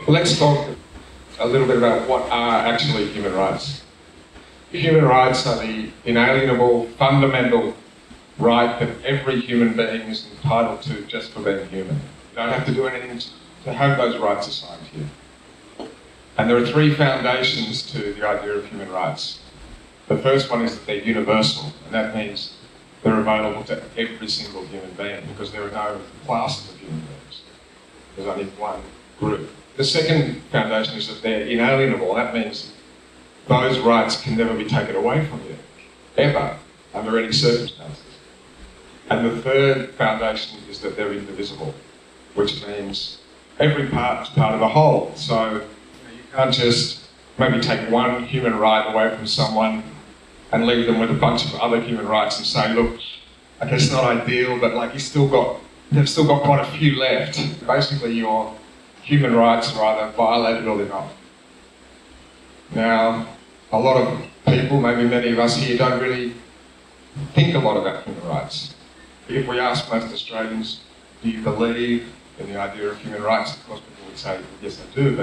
Let's talk a little bit about what are actually human rights. Human rights are the inalienable, fundamental right that every human being is entitled to just for being human. You don't have to do anything to have those rights assigned to you. And there are three foundations to the idea of human rights. The first one is that they're universal, and that means they're available to every single human being because there are no classes of human beings. There's only one group. The second foundation is that they're inalienable. That means those rights can never be taken away from you, ever, under any circumstances. And the third foundation is that they're indivisible, which means every part is part of a whole. So you can't just maybe take one human right away from someone and leave them with a bunch of other human rights and say, look, okay, it's not ideal, but like they've still got quite a few left. Basically, your human rights are either violated or they're not. Now, a lot of people, maybe many of us here, don't really think a lot about human rights. If we ask most Australians, do you believe in the idea of human rights? Of course, people would say, yes, I do,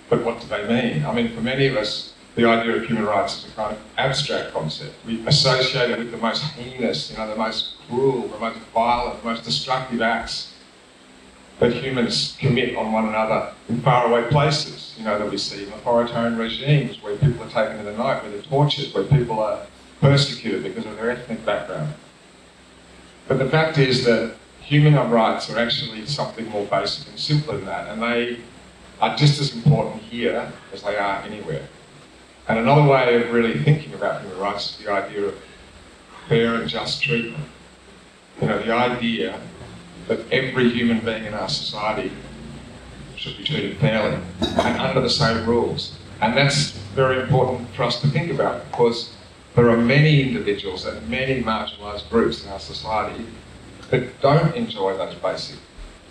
but what do they mean? I mean, for many of us, the idea of human rights is a kind of abstract concept. We associate it with the most heinous, the most cruel, the most violent, the most destructive acts that humans commit on one another in faraway places, that we see in authoritarian regimes where people are taken in the night, where they're tortured, where people are persecuted because of their ethnic background. But the fact is that human rights are actually something more basic and simpler than that, and they are just as important here as they are anywhere. And another way of really thinking about human rights is the idea of fair and just treatment. The idea that every human being in our society should be treated fairly and under the same rules. And that's very important for us to think about because there are many individuals and many marginalised groups in our society that don't enjoy those basic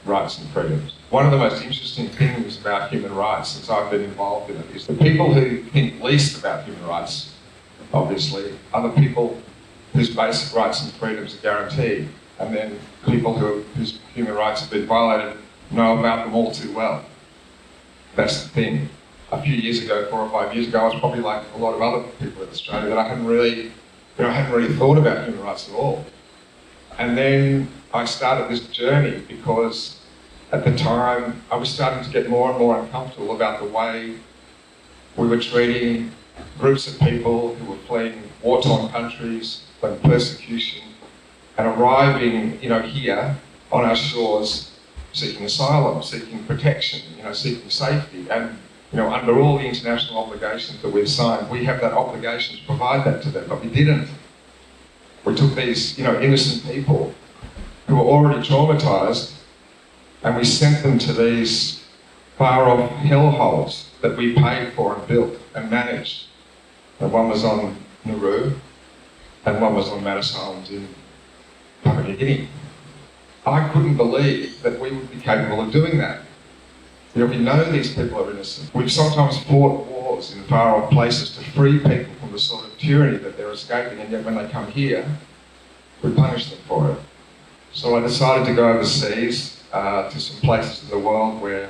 rights and freedoms. One of the most interesting things about human rights since I've been involved in it is the people who think least about human rights, obviously, are the people whose basic rights and freedoms are guaranteed. And then people whose human rights have been violated know about them all too well. That's the thing. A few years ago, 4 or 5 years ago, I was probably like a lot of other people in Australia that I hadn't really thought about human rights at all. And then I started this journey because at the time I was starting to get more and more uncomfortable about the way we were treating groups of people who were fleeing war-torn countries, fleeing persecution, and arriving, here on our shores, seeking asylum, seeking protection, seeking safety. And, under all the international obligations that we've signed, we have that obligation to provide that to them, but we didn't. We took these, innocent people who were already traumatised, and we sent them to these far-off hellholes that we paid for and built and managed. And one was on Nauru, and one was on Manus Island in Papua New Guinea. I couldn't believe that we would be capable of doing that. We know these people are innocent. We've sometimes fought wars in far-off places to free people from the sort of tyranny that they're escaping, and yet when they come here, we punish them for it. So I decided to go overseas to some places in the world where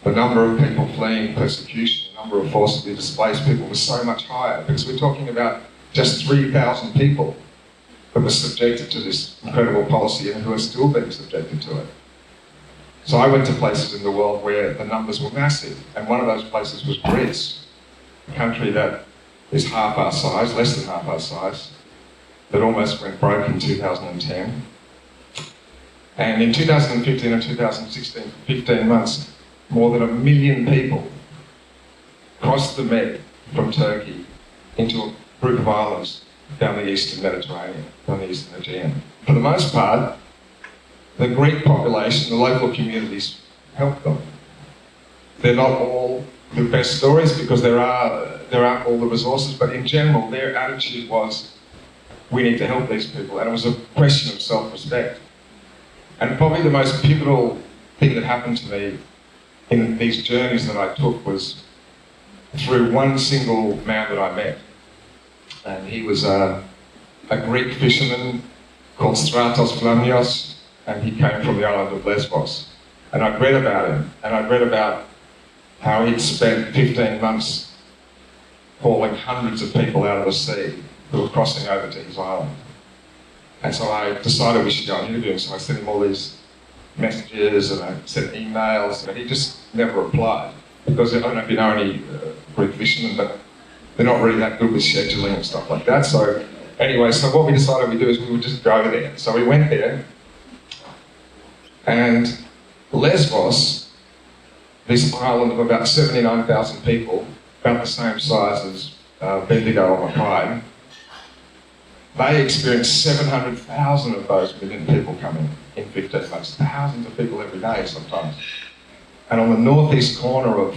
the number of people fleeing persecution, the number of forcibly displaced people was so much higher, because we're talking about just 3,000 people that were subjected to this incredible policy and who are still being subjected to it. So I went to places in the world where the numbers were massive, and one of those places was Greece, a country that is half our size, less than half our size, that almost went broke in 2010. And in 2015 and 2016, for 15 months, more than 1 million people crossed the Med from Turkey into a group of islands down the eastern Mediterranean, down the eastern Aegean. For the most part, the Greek population, the local communities, helped them. They're not all the best stories because there aren't all the resources, but in general, their attitude was, we need to help these people, and it was a question of self-respect. And probably the most pivotal thing that happened to me in these journeys that I took was through one single man that I met. And he was a Greek fisherman called Stratos Vlamios, and he came from the island of Lesbos. And I'd read about him, and I'd read about how he'd spent 15 months hauling hundreds of people out of the sea who were crossing over to his island. And so I decided we should go and interview him, so I sent him all these messages and I sent emails, and he just never replied. Because I don't know if you know any Greek fishermen, but they're not really that good with scheduling and stuff like that. So anyway, so what we decided we'd do is we would just go there. So we went there, and Lesbos, this island of about 79,000 people, about the same size as Bendigo on Mackay, they experienced 700,000 of those million people coming in 15 months. Thousands of people every day sometimes. And on the northeast corner of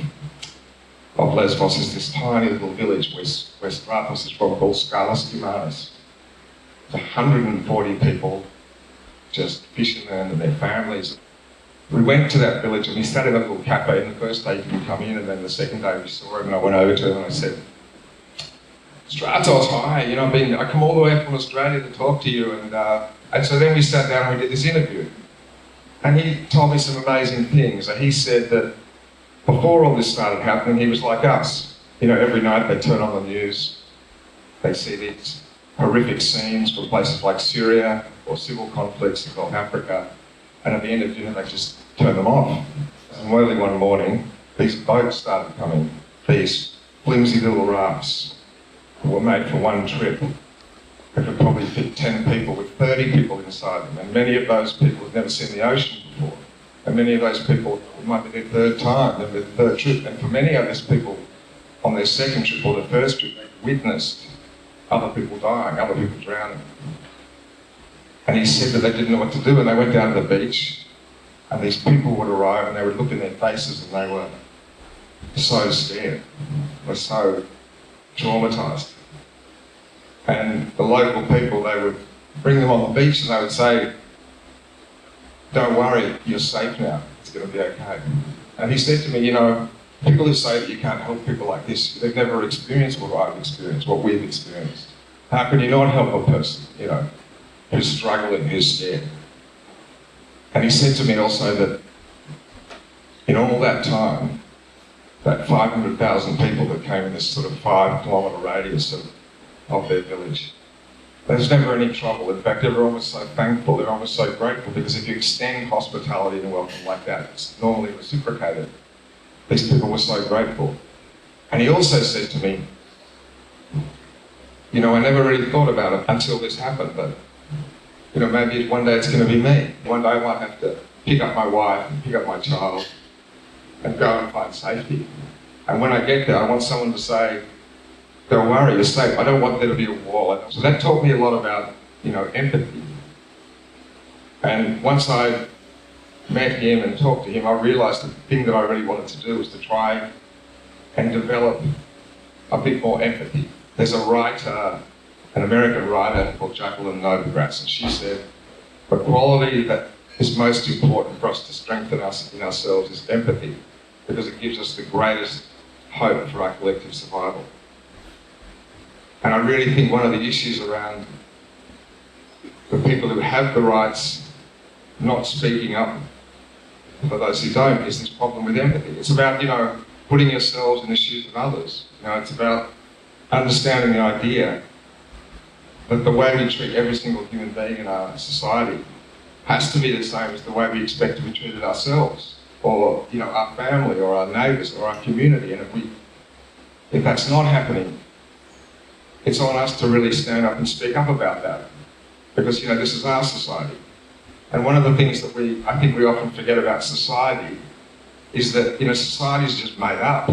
Lesbos is this tiny little village where Stratos is from, called Skalas Kimanis. It's 140 people, just fishermen and their families. We went to that village and we sat in a little cafe, and the first day he didn't come in, and then the second day we saw him and I went over to him and I said, Stratos, hi, you know, I come all the way from Australia to talk to you, and so then we sat down and we did this interview. And he told me some amazing things. And he said that before all this started happening, he was like us. You know, every night they turn on the news, they see these horrific scenes from places like Syria or civil conflicts in North Africa, and at the end of dinner they just turn them off. And early one morning, these boats started coming, these flimsy little rafts were made for one trip. They could probably fit 10 people with 30 people inside them, and many of those people had never seen the ocean before. And many of those people, it might be their third time, their third trip, and for many of those people on their second trip or their first trip, they witnessed other people dying, other people drowning. And he said that they didn't know what to do, and they went down to the beach, and these people would arrive and they would look in their faces and they were so scared, were so traumatised. And the local people, they would bring them on the beach and they would say, don't worry, you're safe now, it's going to be okay. And he said to me, you know, people who say that you can't help people like this, they've never experienced what I've experienced, what we've experienced. How can you not help a person, you know, who's struggling, who's scared? And he said to me also that in all that time, that 500,000 people that came in this sort of 5-kilometre radius of their village, there was never any trouble. In fact, everyone was so thankful, everyone was so grateful, because if you extend hospitality and welcome like that, it's normally reciprocated. These people were so grateful. And he also said to me, you know, I never really thought about it until this happened, but, you know, maybe one day it's going to be me. One day I might have to pick up my wife and pick up my child and go and find safety. And when I get there, I want someone to say, don't worry, you're safe. I don't want there to be a wall. So that taught me a lot about, you know, empathy. And once I met him and talked to him, I realised that the thing that I really wanted to do was to try and develop a bit more empathy. There's a writer, an American writer called Jacqueline Novogratz, and she said, the quality that is most important for us to strengthen us in ourselves is empathy, because it gives us the greatest hope for our collective survival. And I really think one of the issues around the people who have the rights not speaking up for those who don't is this problem with empathy. It's about, you know, putting yourselves in the shoes of others. You know, it's about understanding the idea that the way we treat every single human being in our society has to be the same as the way we expect to be treated ourselves, or, you know, our family, or our neighbours, or our community. And if that's not happening, it's on us to really stand up and speak up about that, because, you know, this is our society. And one of the things that I think we often forget about society is that, you know, society is just made up.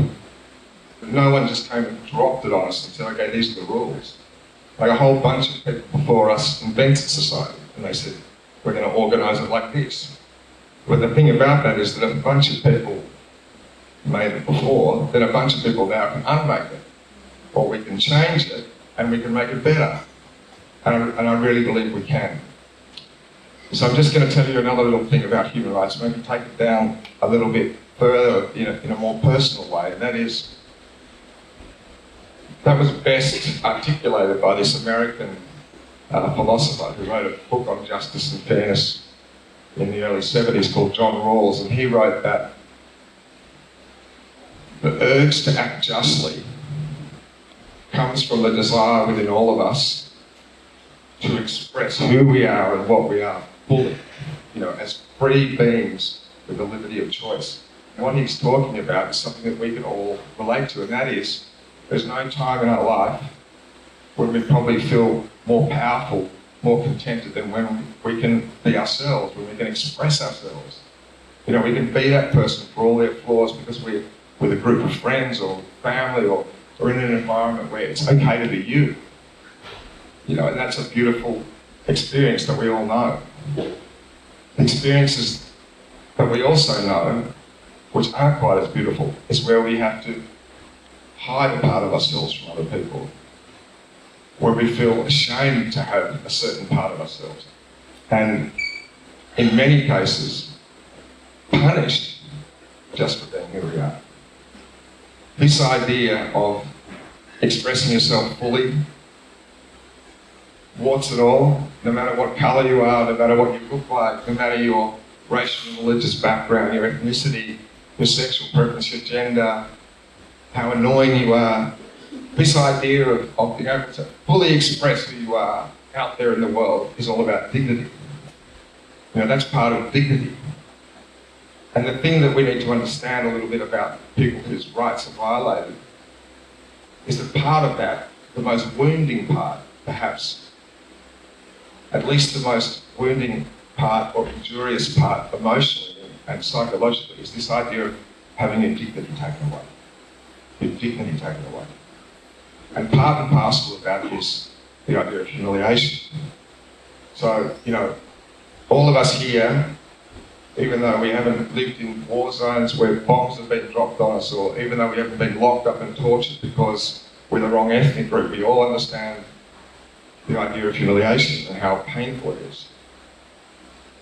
No one just came and dropped it on us and said, okay, these are the rules. Like a whole bunch of people before us invented society, and they said, we're going to organise it like this. But the thing about that is that if a bunch of people made it before, then a bunch of people now can unmake it. Or we can change it and we can make it better. And I really believe we can. So I'm just going to tell you another little thing about human rights, maybe take it down a little bit further in a more personal way, and that is, that was best articulated by this American philosopher who wrote a book on justice and fairness in the early 70s called John Rawls, and he wrote that the urge to act justly comes from the desire within all of us to express who we are and what we are fully, as free beings with the liberty of choice. And what he's talking about is something that we can all relate to, and that is there's no time in our life when we probably feel more powerful, more contented than when we can be ourselves, when we can express ourselves. We can be that person for all their flaws because we're with a group of friends or family or in an environment where it's okay to be you. And that's a beautiful experience that we all know. Experiences that we also know, which aren't quite as beautiful, is where we have to hide a part of ourselves from other people, where we feel ashamed to have a certain part of ourselves, and in many cases, punished just for being who we are. This idea of expressing yourself fully, warts and all, no matter what colour you are, no matter what you look like, no matter your racial and religious background, your ethnicity, your sexual preference, your gender, how annoying you are, this idea of being able to fully express who you are out there in the world is all about dignity. That's part of dignity. And the thing that we need to understand a little bit about people whose rights are violated is that part of that, the most wounding part, perhaps, at least the most wounding part or injurious part emotionally and psychologically, is this idea of having your dignity taken away. Your dignity taken away. And part and parcel of that is the idea of humiliation. So, all of us here, even though we haven't lived in war zones where bombs have been dropped on us, or even though we haven't been locked up and tortured because we're the wrong ethnic group, we all understand the idea of humiliation and how painful it is.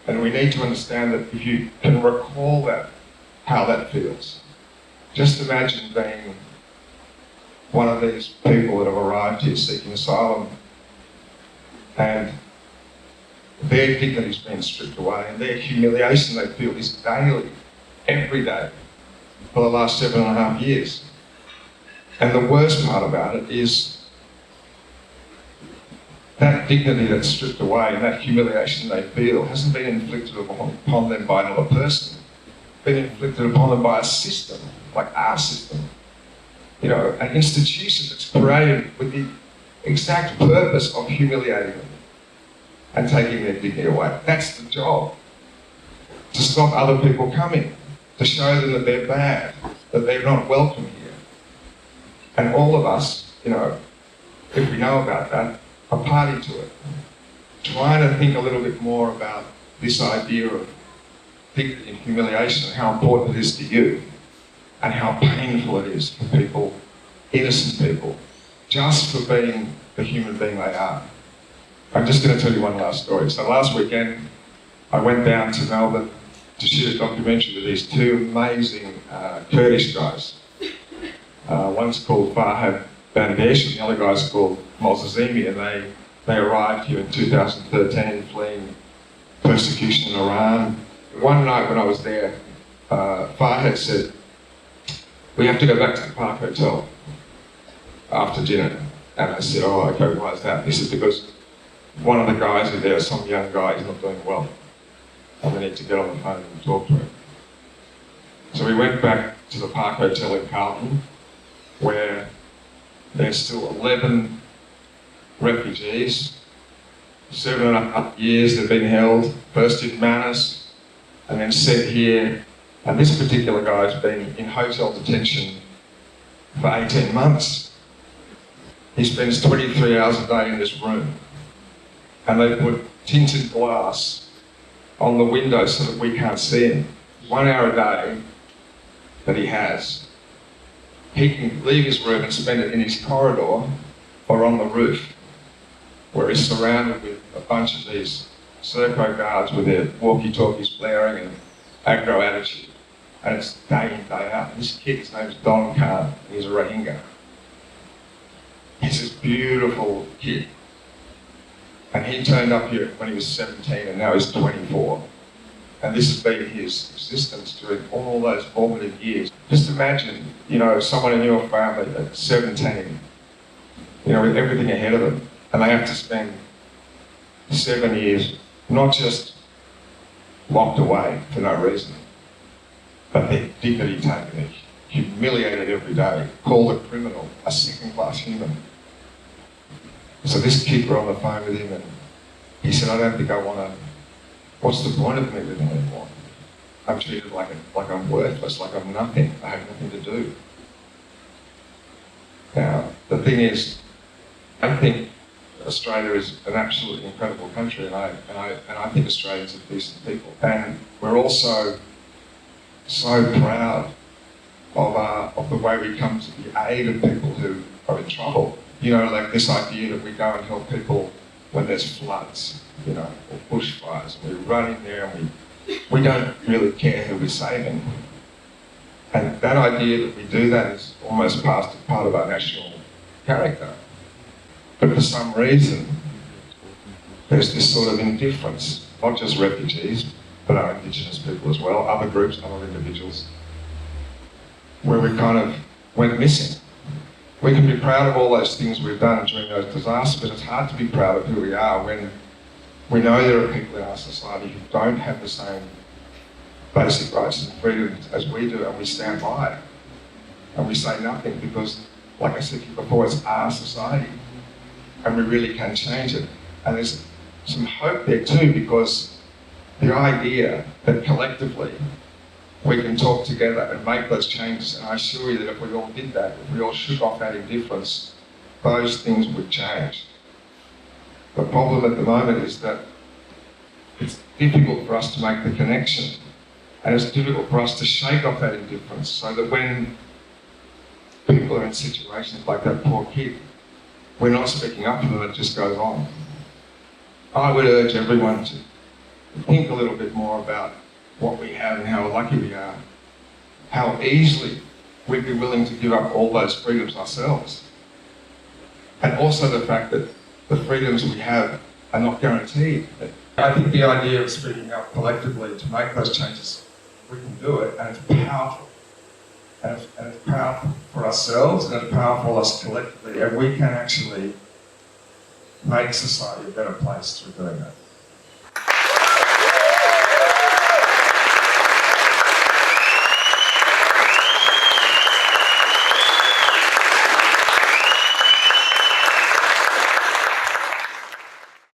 And we need to understand that if you can recall that, how that feels, just imagine being one of these people that have arrived here seeking asylum and their dignity's been stripped away and their humiliation they feel is daily, every day, for the last 7.5 years. And the worst part about it is that dignity that's stripped away and that humiliation they feel hasn't been inflicted upon them by another person. It's been inflicted upon them by a system, like our system. An institution that's created with the exact purpose of humiliating them and taking their dignity away. That's the job. To stop other people coming, to show them that they're bad, that they're not welcome here. And all of us, if we know about that, are party to it. Trying to think a little bit more about this idea of dignity and humiliation and how important it is to you, and how painful it is for people, innocent people, just for being the human being they are. I'm just going to tell you one last story. So last weekend, I went down to Melbourne to shoot a documentary with these two amazing Kurdish guys. One's called Farhad Bandesh and the other guy's called Mozazimi, and they arrived here in 2013 fleeing persecution in Iran. One night when I was there, Farhad said, "We have to go back to the Park Hotel after dinner." And I said, "Oh, okay, why is that?" He said, "Because one of the guys in there, some young guy, is not doing well. And we need to get on the phone and talk to him." So we went back to the Park Hotel in Carlton, where there's still 11 refugees. 7.5 years they've been held, first in Manus, and then sent here. And this particular guy's been in hotel detention for 18 months. He spends 23 hours a day in this room. And they put tinted glass on the window so that we can't see him. 1 hour a day that he has. He can leave his room and spend it in his corridor or on the roof, where he's surrounded with a bunch of these Serco guards with their walkie-talkies blaring and aggro attitude. And it's day in, day out. This kid, his name's Don Khan, and he's a Rohingya. He's this beautiful kid. And he turned up here when he was 17 and now he's 24. And this has been his existence during all those formative years. Just imagine, someone in your family at 17, with everything ahead of them, and they have to spend 7 years not just locked away for no reason, but their dignity taken, humiliated every day, called a criminal, a second-class human. So this kid got on the phone with him and he said, I don't think I want to, what's the point of me living anymore? I'm treated like I'm worthless, like I'm nothing, I have nothing to do. Now, the thing is, I think Australia is an absolutely incredible country, and I think Australians are decent people. And we're also so proud of the way we come to the aid of people who are in trouble. Like this idea that we go and help people when there's floods, or bushfires, and we run in there and we don't really care who we're saving. And that idea that we do that is almost part of our national character. But for some reason, there's this sort of indifference, not just refugees, but our Indigenous people as well, other groups, other individuals, where we kind of went missing. We can be proud of all those things we've done during those disasters, but it's hard to be proud of who we are when we know there are people in our society who don't have the same basic rights and freedoms as we do, and we stand by it. And we say nothing because, like I said before, it's our society. And we really can change it. And there's some hope there too, because the idea that collectively we can talk together and make those changes, and I assure you that if we all did that, if we all shook off that indifference, those things would change. The problem at the moment is that it's difficult for us to make the connection, and it's difficult for us to shake off that indifference, so that when people are in situations like that poor kid, we're not speaking up for them, it just goes on. I would urge everyone to think a little bit more about what we have and how lucky we are, how easily we'd be willing to give up all those freedoms ourselves. And also the fact that the freedoms we have are not guaranteed. I think the idea of speaking up collectively to make those changes, we can do it, and it's powerful. And it's powerful for ourselves, and it's powerful for us collectively, and we can actually make society a better place through doing that.